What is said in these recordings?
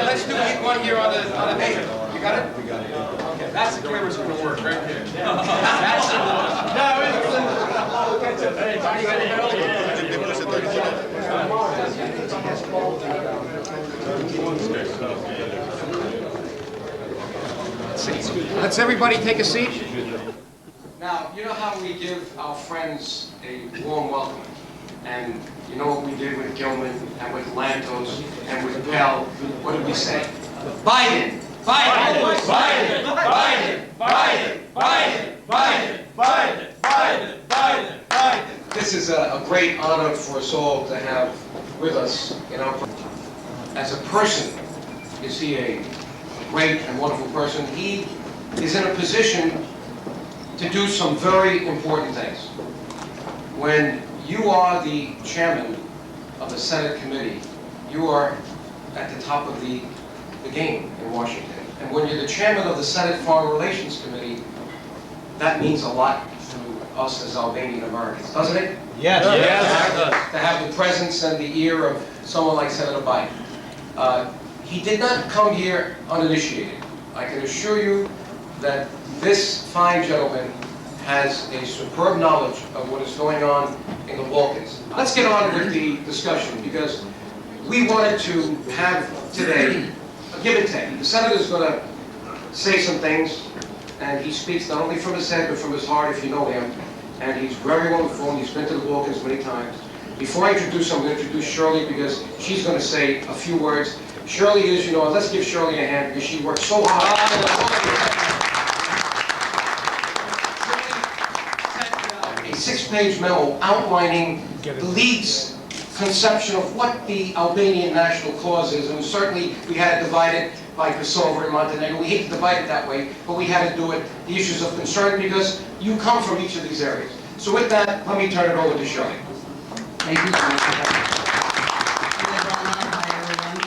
Let's do one here on the table. You got it? We got it. Okay, that's the camera's going to work right there. That's the one. Let's everybody take a seat. Now, you know how we give our friends a warm welcome? And you know what we did with Gilman and with Lantos and with Pell? What did we say? Biden! Biden! Biden! Biden! Biden! Biden! Biden! Biden! Biden! Biden! Biden! This is a great honor for us all to have with us. You know, as a person, is he a great and wonderful person? He is in a position to do some very important things. When you are the chairman of the Senate committee, you are at the top of the game in Washington. And when you're the chairman of the Senate Foreign Relations Committee, that means a lot to us as Albanian Americans, doesn't it? Yes. Yes. To have the presence and the ear of someone like Senator Biden. He did not come here uninitiated. I can assure you that this fine gentleman has a superb knowledge of what is going on in the Balkans. Let's get on with the discussion, because we wanted to have today a give and take. The senator is going to say some things, and he speaks not only from his head but from his heart, if you know him. And he's very well informed. He's been to the Balkans many times. Before I introduce him, I'm going to introduce Shirley, because she's going to say a few words. Shirley is, you know, let's give Shirley a hand, because she worked so hard. A 6-page memo outlining the League's conception of what the Albanian national cause is, and certainly we had to divide it by Kosovo and Montenegro. We hate to divide it that way, but we had to do it, the issues of concern, because you come from each of these areas. So with that, let me turn it over to Shirley. Thank you, John. Hi, everyone.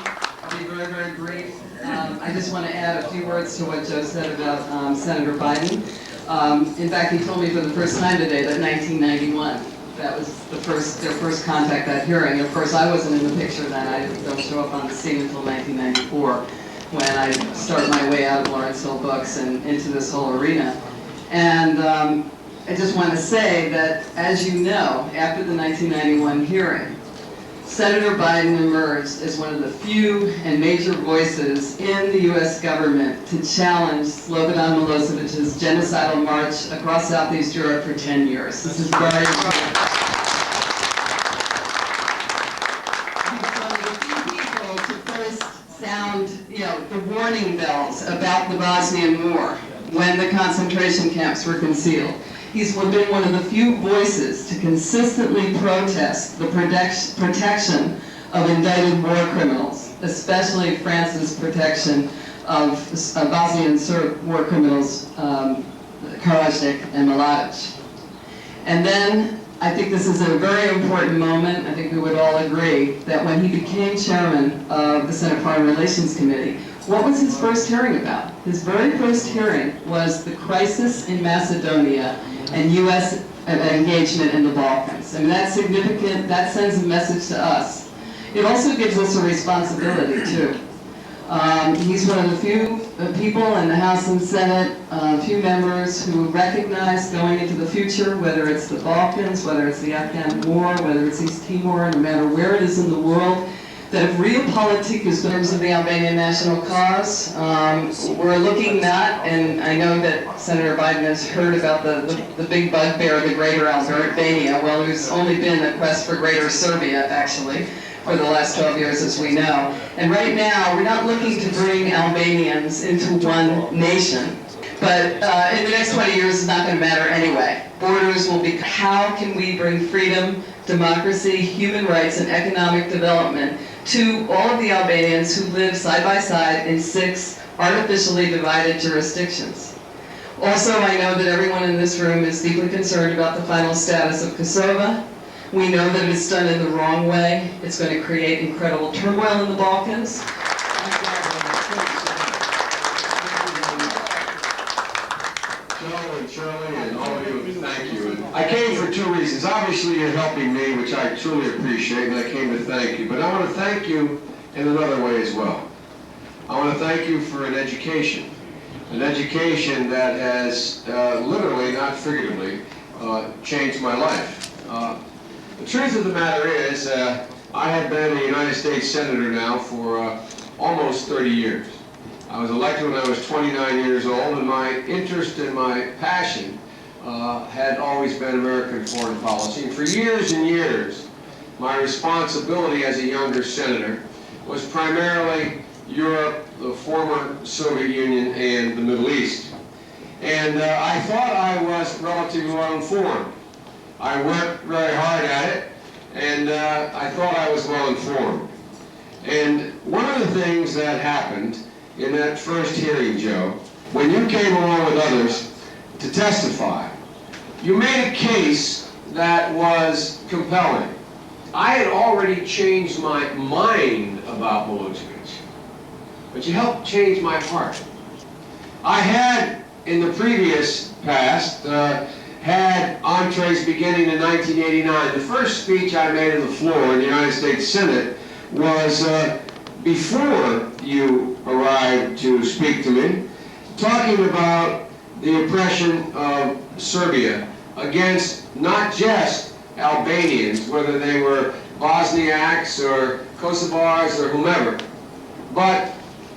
I'll be very, very brief. I just want to add a few words to what Joe said about Senator Biden. In fact, he told me for the first time today that 1991, that was their first contact, that hearing. Of course, I wasn't in the picture then. I don't show up on the scene until 1994, when I started my way out of Lawrence Hill Books and into this whole arena. And I just want to say that, as you know, after the 1991 hearing, Senator Biden emerged as one of the few and major voices in the U.S. government to challenge Slobodan Milosevic's genocidal march across Southeast Europe for 10 years. This is very important. He's one of the few people to first sound, the warning bells about the Bosnian War when the concentration camps were concealed. He's been one of the few voices to consistently protest the protection of indicted war criminals, especially France's protection of Bosnian Serb war criminals, Karadzic and Mladic. And then, I think this is a very important moment. I think we would all agree that when he became chairman of the Senate Foreign Relations Committee, what was his first hearing about? His very first hearing was the crisis in Macedonia and U.S. engagement in the Balkans. I mean, that's significant. That sends a message to us. It also gives us a responsibility, too. He's one of the few people in the House and Senate, few members who recognize going into the future, whether it's the Balkans, whether it's the Afghan war, whether it's East Timor, no matter where it is in the world, that if realpolitik is in terms of the Albanian national cause, we're looking not, and I know that Senator Biden has heard about the big bugbear of the greater Albania. Well, there's only been a quest for greater Serbia, actually, for the last 12 years, as we know. And right now, we're not looking to bring Albanians into one nation. But in the next 20 years, it's not going to matter anyway. borders will be, how can we bring freedom, democracy, human rights, and economic development to all of the Albanians who live side by side in 6 artificially divided jurisdictions? Also, I know that everyone in this room is deeply concerned about the final status of Kosovo. We know that if it's done in the wrong way, it's going to create incredible turmoil in the Balkans. Shirley, and all of you, thank you. I came for 2 reasons. Obviously, you're helping me, which I truly appreciate, and I came to thank you. But I want to thank you in another way as well. I want to thank you for an education that has literally, not figuratively, changed my life. The truth of the matter is, I have been a United States Senator now for almost 30 years. I was elected when I was 29 years old, and my interest and my passion had always been American foreign policy. And for years and years, my responsibility as a younger senator was primarily Europe, the former Soviet Union, and the Middle East. And I thought I was relatively well informed. I worked very hard at it, and I thought I was well informed. And one of the things that happened in that first hearing, Joe, when you came along with others to testify, you made a case that was compelling. I had already changed my mind about Milosevic, but you helped change my heart. I had, in the previous past, had entrees beginning in 1989. The first speech I made on the floor in the United States Senate was before you arrived to speak to me, talking about the oppression of Serbia against not just Albanians, whether they were Bosniaks or Kosovars or whomever, but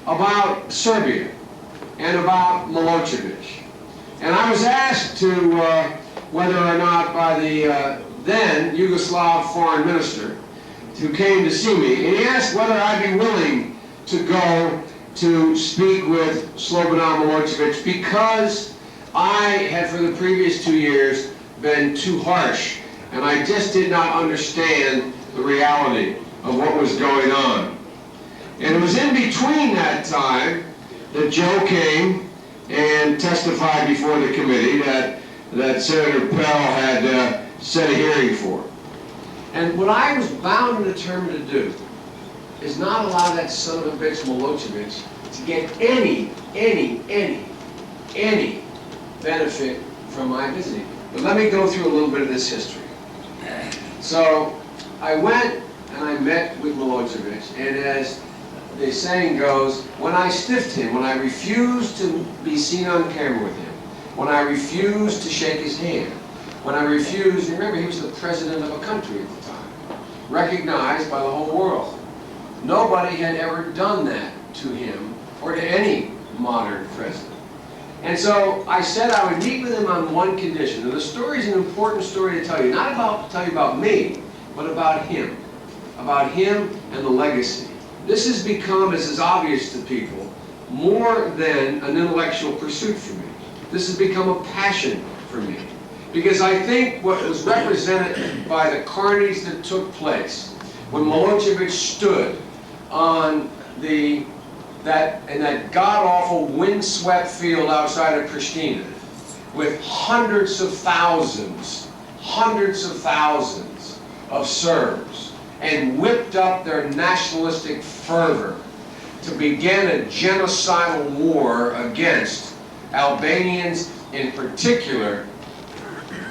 about Serbia and about Milosevic. And I was asked to whether or not by the then Yugoslav foreign minister who came to see me, and he asked whether I'd be willing to go to speak with Slobodan Milosevic because I had for the previous 2 years been too harsh, and I just did not understand the reality of what was going on. And it was in between that time that Joe came and testified before the committee that Senator Pell had set a hearing for. And what I was bound and determined to do is not allow that son of a bitch Milosevic to get any benefit from my visiting. But let me go through a little bit of this history. So I went and I met with Milosevic, and as the saying goes, when I stiffed him, when I refused to be seen on camera with him, when I refused to shake his hand, when I refused, remember he was the president of a country at the time, recognized by the whole world. Nobody had ever done that to him or to any modern president. And so I said I would meet with him on one condition. And the story is an important story to tell you, not about tell you about me, but about him and the legacy. This has become, as is obvious to people, more than an intellectual pursuit for me. This has become a passion for me. Because I think what was represented by the carnage that took place when Milosevic stood on that god-awful windswept field outside of Pristina with hundreds of thousands of Serbs and whipped up their nationalistic fervor to begin a genocidal war against Albanians in particular,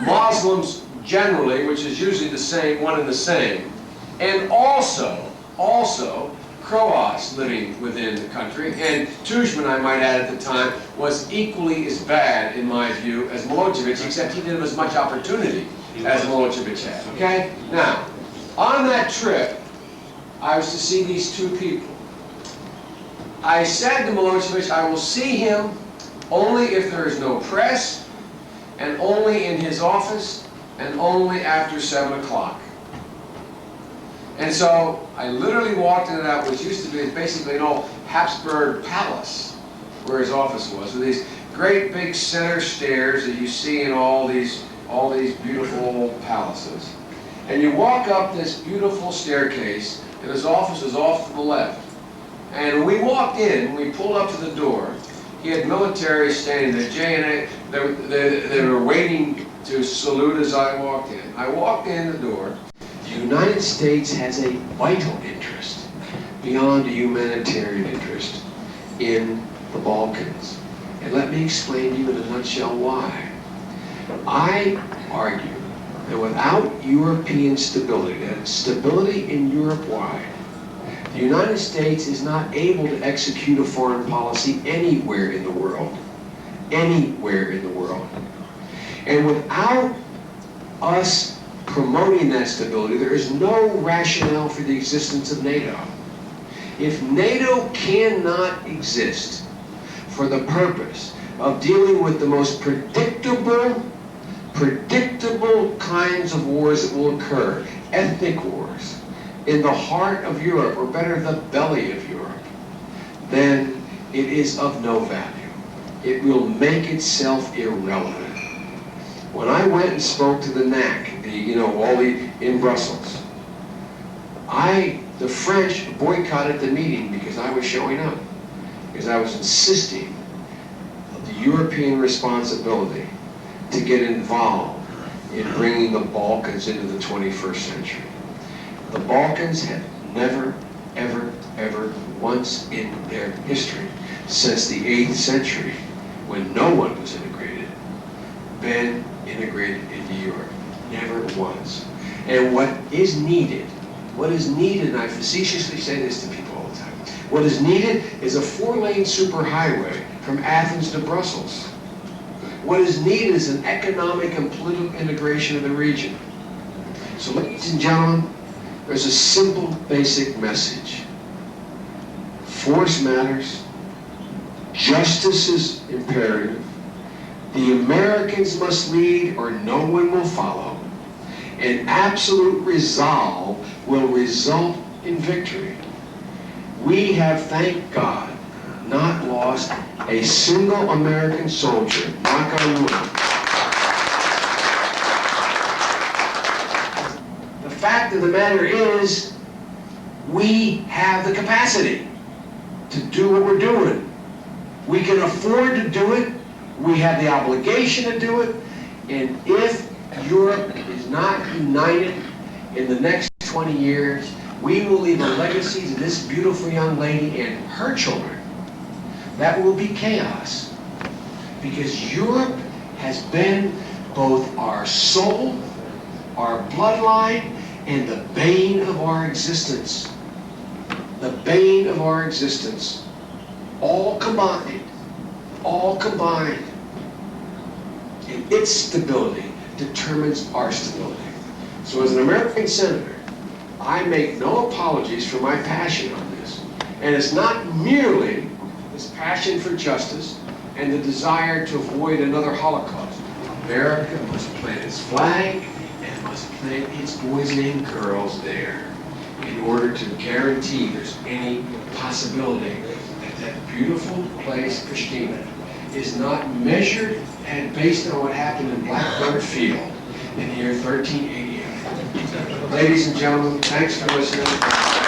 Muslims generally, which is usually the same, one and the same, and also Croats living within the country. And Tudjman, I might add at the time, was equally as bad, in my view, as Milosevic, except he didn't have as much opportunity as Milosevic had, okay? Now, on that trip, I was to see these two people. I said to Milosevic, I will see him only if there is no press, and only in his office, and only after 7 o'clock. And so I literally walked into that, which used to be basically an old Habsburg palace, where his office was, with these great big center stairs that you see in all these all these beautiful palaces. And you walk up this beautiful staircase, and his office is off to the left. And when we walked in, we pulled up to the door, he had military standing there, J&A, they were waiting to salute as I walked in. I walked in the door. The United States has a vital interest, beyond a humanitarian interest, in the Balkans. And let me explain to you in a nutshell why. I argue that without European stability, that stability in Europe-wide, the United States is not able to execute a foreign policy anywhere in the world. Anywhere in the world. And without us promoting that stability, there is no rationale for the existence of NATO. If NATO cannot exist for the purpose of dealing with the most predictable kinds of wars that will occur, ethnic wars, in the heart of Europe, or better, the belly of Europe, then it is of no value. It will make itself irrelevant. When I went and spoke to the NAC, in Brussels, the French boycotted the meeting because I was showing up, because I was insisting of the European responsibility to get involved in bringing the Balkans into the 21st century. The Balkans have never, ever once in their history, since the 8th century, when no one was integrated, been integrated into Europe. Never once. And what is needed, and I facetiously say this to people all the time, what is needed is a 4-lane superhighway from Athens to Brussels. What is needed is an economic and political integration of the region. So ladies and gentlemen, there's a simple, basic message. Force matters. Justice is imperative. The Americans must lead or no one will follow. And absolute resolve will result in victory. We have, thank God, not lost a single American soldier, knock on wood. The fact of the matter is, we have the capacity to do what we're doing. We can afford to do it. We have the obligation to do it. And if Europe is not united in the next 20 years, we will leave a legacy to this beautiful young lady and her children that will be chaos. Because Europe has been both our soul, our bloodline, and the bane of our existence. The bane of our existence. All combined. All combined. And its stability determines our stability. So as an American senator, I make no apologies for my passion on this. And it's not merely this passion for justice and the desire to avoid another Holocaust. America must plant its flag and must plant its boys and girls there in order to guarantee there's any possibility that that beautiful place, Pristina, is not measured and based on what happened in Blackbird Field in the year 1388. Ladies and gentlemen, thanks for listening.